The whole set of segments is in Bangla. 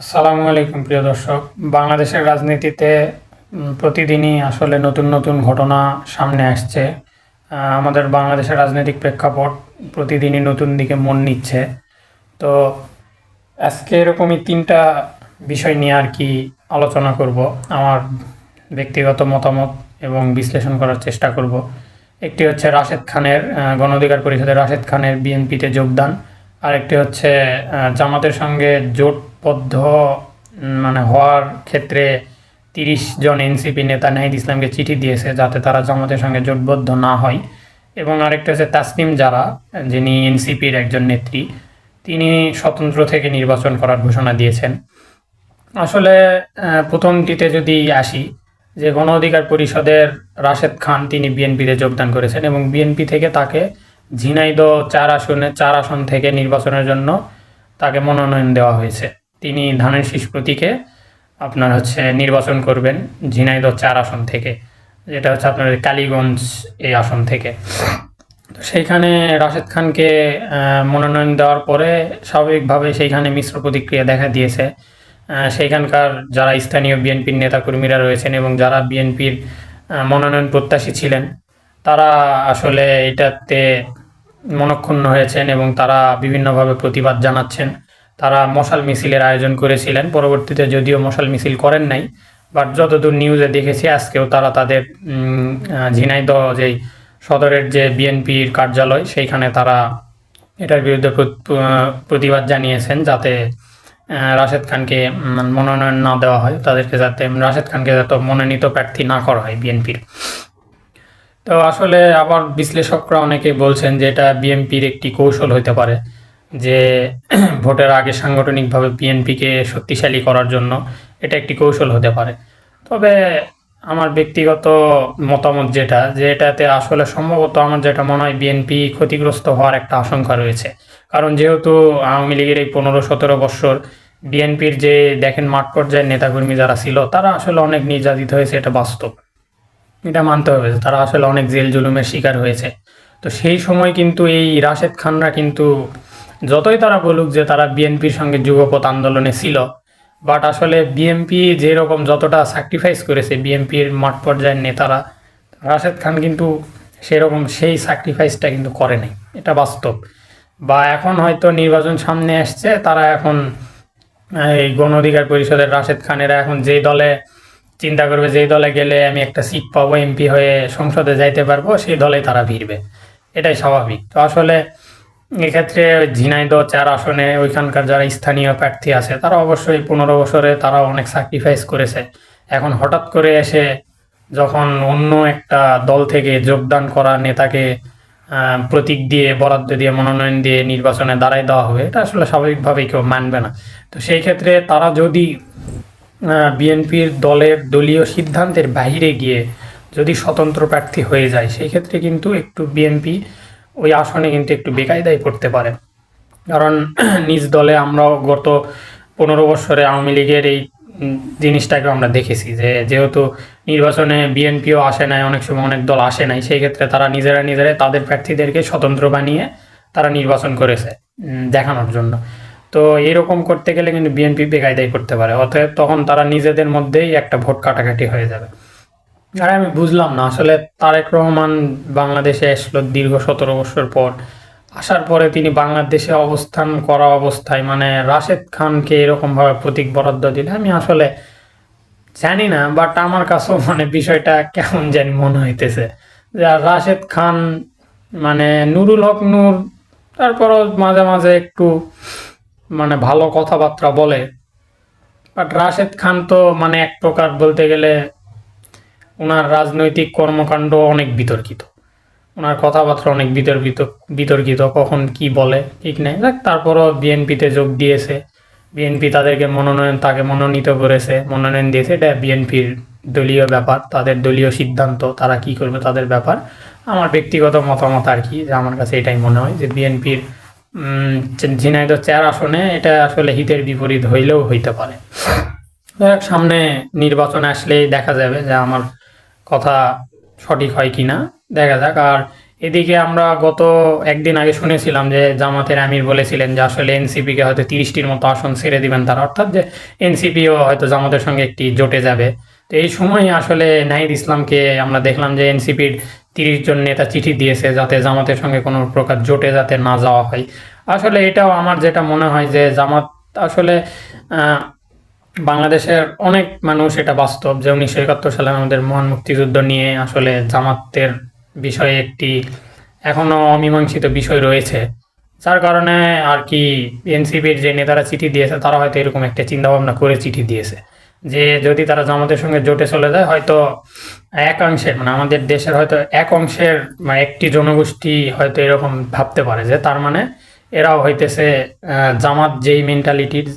আসসালামু আলাইকুম প্রিয় দর্শক। বাংলাদেশের রাজনীতিতে প্রতিদিনই আসলে নতুন নতুন ঘটনা সামনে আসছে। আমাদের বাংলাদেশের রাজনৈতিক প্রেক্ষাপট প্রতিদিনই নতুন দিকে মন নিচ্ছে। তো আজকে এরকমই ৩টা বিষয় নিয়ে আর কি আলোচনা করব। আমার ব্যক্তিগত মতামত এবং বিশ্লেষণ করার চেষ্টা করব। একটি হচ্ছে রাশেদ খানের গণ অধিকার পরিষদের রাশেদ খানের বিএনপিতে যোগদান। আরেকটি হচ্ছে জামাতের সঙ্গে জোটবদ্ধ মানে হওয়ার ক্ষেত্রে ৩০ জন এনসিপি নেতা নাহিদ ইসলামকে চিঠি দিয়েছে যাতে তারা জামাতের সঙ্গে জোটবদ্ধ না হয়। এবং আরেকটা হচ্ছে তাসনিম জারা, যিনি এনসিপির একজন নেত্রী, তিনি স্বতন্ত্র থেকে নির্বাচন করার ঘোষণা দিয়েছেন। আসলে প্রথমটিতে যদি আসি, যে গণ অধিকার পরিষদের রাশেদ খান তিনি বিএনপিতে যোগদান করেছেন এবং বিএনপি থেকে তাকে ঝিনাইদহ ৪ আসন থেকে নির্বাচনের জন্য তাকে মনোনয়ন দেওয়া হয়েছে। তিনি ধানের শীষ প্রতীকে আপনার হচ্ছে নির্বাচন করবেন ঝিনাইদহ ৪ আসন থেকে, যেটা হচ্ছে আপনার কালীগঞ্জ এই আসন থেকে। তো সেইখানে রাশেদ খানকে মনোনয়ন দেওয়ার পরে স্বাভাবিকভাবে সেইখানে মিশ্র প্রতিক্রিয়া দেখা দিয়েছে। সেইখানকার যারা স্থানীয় বিএনপির নেতাকর্মীরা রয়েছেন এবং যারা বিএনপির মনোনয়ন প্রত্যাশী ছিলেন, তারা আসলে এটাতে মনঃক্ষুণ্ণ হয়েছেন এবং তারা বিভিন্নভাবে প্রতিবাদ জানাচ্ছেন। তারা মশাল মিছিলের আয়োজন করেছিলেন, পরবর্তীতে যদিও মশাল মিছিল করেন নাই, বাট যতদূর নিউজে দেখেছি আজকেও তারা তাদের ঝিনাইদহ যেই সদরের যে বিএনপির কার্যালয় সেইখানে তারা এটার বিরুদ্ধে প্রতিবাদ জানিয়েছেন যাতে রাশেদ খানকে মনোনয়ন না দেওয়া হয়, তাদেরকে যাতে রাশেদ খানকে যাতে মনোনীত প্রার্থী না করা হয় বিএনপির। তো আসলে আবার বিশ্লেষকরা অনেকে বলছেন যে এটা বিএনপির একটি কৌশল হতে পারে, যে ভোটের আগে সাংগঠনিকভাবে বিএনপিকে শক্তিশালী করার জন্য এটা একটি কৌশল হতে পারে। তবে আমার ব্যক্তিগত মতামত যেটা, যে এটাতে আসলে সম্ভবত আমার যেটা মনে হয় বিএনপি ক্ষতিগ্রস্ত হওয়ার একটা আশঙ্কা রয়েছে। কারণ যেহেতু আওয়ামী লীগের এই ১৫-১৭ বৎসর বিএনপির যে দেখেন মাঠ পর্যায়ের নেতাকর্মী যারা ছিল তারা আসলে অনেক নির্যাতিত হয়েছে, এটা বাস্তব, এটা মানতে হবে যে তারা আসলে অনেক জেল জুলুমের শিকার হয়েছে। তো সেই সময় কিন্তু এই রাশেদ খানরা কিন্তু যতই তারা বলুক যে তারা বিএনপির সঙ্গে যুগপৎ আন্দোলনে ছিল, বাট আসলে বিএনপি যেরকম যতটা স্যাক্রিফাইস করেছে বিএনপির মাঠ পর্যায়ের নেতারা, রাশেদ খান কিন্তু সেরকম সেই স্যাক্রিফাইসটা কিন্তু করে নাই, এটা বাস্তব। বা এখন হয়তো নির্বাচন সামনে আসছে, তারা এখন এই গণ অধিকার পরিষদের রাশেদ খানেরা এখন যেই দলে চিন্তা করবে, যেই দলে গেলে আমি একটা সিট পাবো, এমপি হয়ে সংসদে যাইতে পারবো, সেই দলে তারা ভিড়বে, এটাই স্বাভাবিক। তো আসলে এক্ষেত্রে ঝিনাইদহ ৪ আসনে ওইখানকার যারা স্থানীয় প্রার্থী আছে তারা অবশ্যই ১৫ বছরে তারা অনেক স্যাক্রিফাইস করেছে। এখন হঠাৎ করে এসে যখন অন্য একটা দল থেকে যোগদান করা নেতাকে প্রতীক দিয়ে বরাদ্দ দিয়ে মনোনয়ন দিয়ে নির্বাচনে দাঁড়ায় দেওয়া হবে, এটা আসলে স্বাভাবিকভাবেই কেউ মানবে না। তো সেই ক্ষেত্রে তারা যদি বিএনপির দলের দলীয় সিদ্ধান্তের বাইরে গিয়ে যদি স্বতন্ত্র প্রার্থী হয়ে যায়, সেই ক্ষেত্রে কিন্তু একটু বিএনপি ওই আসনে কিন্তু একটু বেকায়দায় পড়তে পারে। কারণ নিজ দলে আমরাও গত ১৫ বছরে আওয়ামী লীগের এই জিনিসটাকে আমরা দেখেছি, যে যেহেতু নির্বাচনে বিএনপিও আসে নাই, অনেক সময় অনেক দল আসে নাই, সেই ক্ষেত্রে তারা নিজেরাই তাদের প্রার্থীদেরকে স্বতন্ত্র বানিয়ে তারা নির্বাচন করেছে দেখানোর জন্য। তো এরকম করতে গেলে কিন্তু বিএনপি বেকায়দায় করতে পারে, অতএব তখন তারা নিজেদের মধ্যেই একটা ভোট কাটাকাটি হয়ে যাবে। আর আমি বুঝলাম না আসলে তারেক রহমান বাংলাদেশে আসলো দীর্ঘ ১৭ বছর পর, আসার পরে তিনি বাংলাদেশে অবস্থান করা অবস্থায় মানে রাশেদ খানকে এরকমভাবে প্রতীক বরাদ্দ দিলে আমি আসলে জানি না, বাট আমার কাছেও মানে বিষয়টা কেমন জানি মনে হইতেছে যে আর রাশেদ খান মানে নুরুল হক নূর, তারপরও মাঝে মাঝে একটু মানে ভালো কথাবার্তা বলে, বাট রাশেদ খান তো মানে এক প্রকার বলতে গেলে ওনার রাজনৈতিক কর্মকাণ্ড অনেক বিতর্কিত, ওনার কথাবার্তা অনেক বিতর্কিত, কখন কি বলে ঠিক নেই। দেখ তারপরও বিএনপিতে যোগ দিয়েছে, বিএনপি তাকে মনোনীত করেছে, মনোনয়ন দিয়েছে, এটা বিএনপির দলীয় ব্যাপার, তাদের দলীয় সিদ্ধান্ত, তারা কি করবে তাদের ব্যাপার। আমার ব্যক্তিগত মতামত আর কি, যে আমার কাছে এটাই মনে হয় যে বিএনপির ঝিনাইদহ ৪ আসনে এটা আসলে হিতের বিপরীত হইলেও হইতে পারে। সামনে নির্বাচন আসলেই দেখা যাবে যে আমার কথা সঠিক হয় কি না, দেখা যাক। আর এদিকে আমরা গত একদিন আগে শুনেছিলাম যে জামাতের আমির বলেছিলেন যে আসলে এনসিপিকে হয়তো 30টির মতো আসন ছেড়ে দিবেন তারা, অর্থাৎ যে এনসিপিও হয়তো জামাতের সঙ্গে একটি জোটে যাবে। তো এই সময় আসলে নাহিদ ইসলামকে আমরা দেখলাম যে এনসিপির 30 জন নেতা চিঠি দিয়েছে যাতে জামাতের সঙ্গে কোনো প্রকার জোটে যাতে না যাওয়া হয়। আসলে এটাও আমার যেটা মনে হয় যে জামাত আসলে বাংলাদেশের অনেক মানুষ, এটা বাস্তব যে 1971 সালে আমাদের মহান মুক্তিযুদ্ধ নিয়ে আসলে জামাতের বিষয়ে একটি এখনো অমীমাংসিত বিষয় রয়েছে, যার কারণে আর কি এনসিপির যে নেতারা চিঠি দিয়েছে তারা হয়তো এরকম একটা চিন্তা ভাবনা করে চিঠি দিয়েছে যে যদি তারা জামাতের সঙ্গে জোটে চলে যায় হয়তো একাংশের মানে আমাদের দেশের হয়তো এক অংশের মানে একটি জনগোষ্ঠী হয়তো এরকম ভাবতে পারে যে তার মানে এরাও হইতেছে জামাত যেই মেন্টালিটির,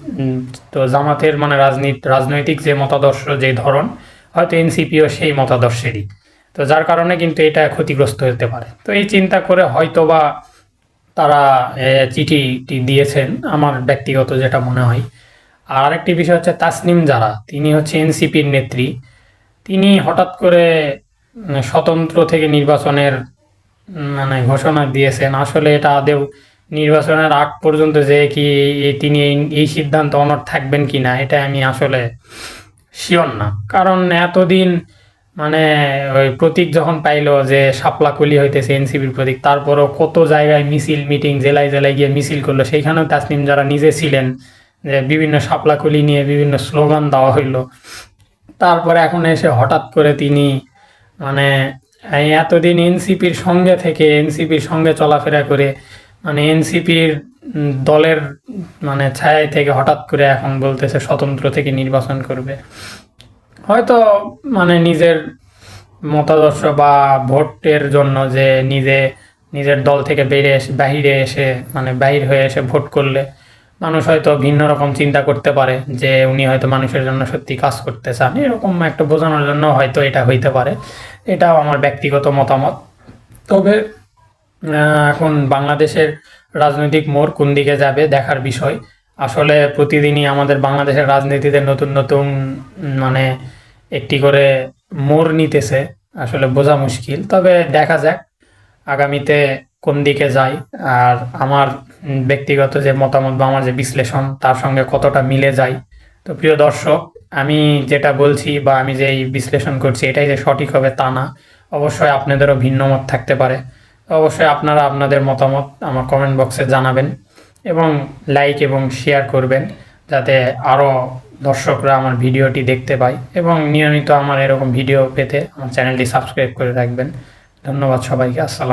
তো জামাতের মানে রাজনৈতিক যে মতাদর্শ যে ধরন হয়তো এনসিপিও সেই মতাদর্শেরই, তো যার কারণে কিন্তু এটা ক্ষতিগ্রস্ত হতে পারে। তো এই চিন্তা করে হয়তো বা তারা চিঠিটি দিয়েছেন, আমার ব্যক্তিগত যেটা মনে হয়। আর আরেকটি বিষয় হচ্ছে তাসনিম জারা, তিনি হচ্ছে এনসিপির নেত্রী। তিনি হঠাৎ করে স্বতন্ত্র থেকে নির্বাচনের মানে ঘোষণা দিয়েছেন। আসলে এটা আদৌ নির্বাচনের আগ পর্যন্ত যে কি তিনি এই সিদ্ধান্ত অনড় থাকবেন কি না এটা আমি আসলে শিওর না। কারণ এতদিন মানে ওই প্রতীক যখন পাইলো যে শাপলাকলি হইতেছে এনসিপির প্রতীক, তারপরও কত জায়গায় মিছিল মিটিং জেলায় জেলায় গিয়ে মিছিল করলো, সেইখানেও তাসনিম যারা নিজে ছিলেন, যে বিভিন্ন শাপলাকলি নিয়ে বিভিন্ন স্লোগান দেওয়া হইলো। তারপরে এখন এসে হঠাৎ করে তিনি মানে এই এতদিন এনসিপির সঙ্গে থেকে এনসিপির সঙ্গে চলাফেরা করে মানে এনসিপির দলের মানে ছায়ায় থেকে হঠাৎ করে এখন বলতেছে স্বতন্ত্র থেকে নির্বাচন করবে। হয়তো মানে নিজের মতাদর্শ বা ভোটের জন্য যে নিজের দল থেকে বাহিরে এসে মানে বাহির হয়ে এসে ভোট করলে মানুষ হয়তো ভিন্ন রকম চিন্তা করতে পারে যে উনি হয়তো মানুষের জন্য সত্যি কাজ করতে চান, এরকম একটা বোঝানোর জন্য হয়তো এটা হইতে পারে। এটাও আমার ব্যক্তিগত মতামত। তবে এখন বাংলাদেশের রাজনৈতিক মোড় কোন দিকে যাবে দেখার বিষয়। আসলে প্রতিদিনই আমাদের বাংলাদেশের রাজনীতিতে নতুন নতুন মানে একটি করে মোড় নিতেছে, আসলে বোঝা মুশকিল। তবে দেখা যাক আগামীতে কোন দিকে যায়। আর আমার ব্যক্তিগত যে মতামত বা আমার যে বিশ্লেষণ তার সঙ্গে কতটা মিলে যায়। তো প্রিয় দর্শক, আমি যেটা বলছি বা আমি যেই বিশ্লেষণ করছি এটাই যে সঠিক হবে তা না, অবশ্যই আপনাদেরও ভিন্ন মত থাকতে পারে। তো অবশ্যই আপনারা আপনাদের মতামত আমার কমেন্ট বক্সে জানাবেন এবং লাইক এবং শেয়ার করবেন যাতে আরও দর্শকরা আমার ভিডিওটি দেখতে পায় এবং নিয়মিত আমার এরকম ভিডিও পেতে আমার চ্যানেলটি সাবস্ক্রাইব করে রাখবেন। ধন্যবাদ সবাইকে। আসসালাম।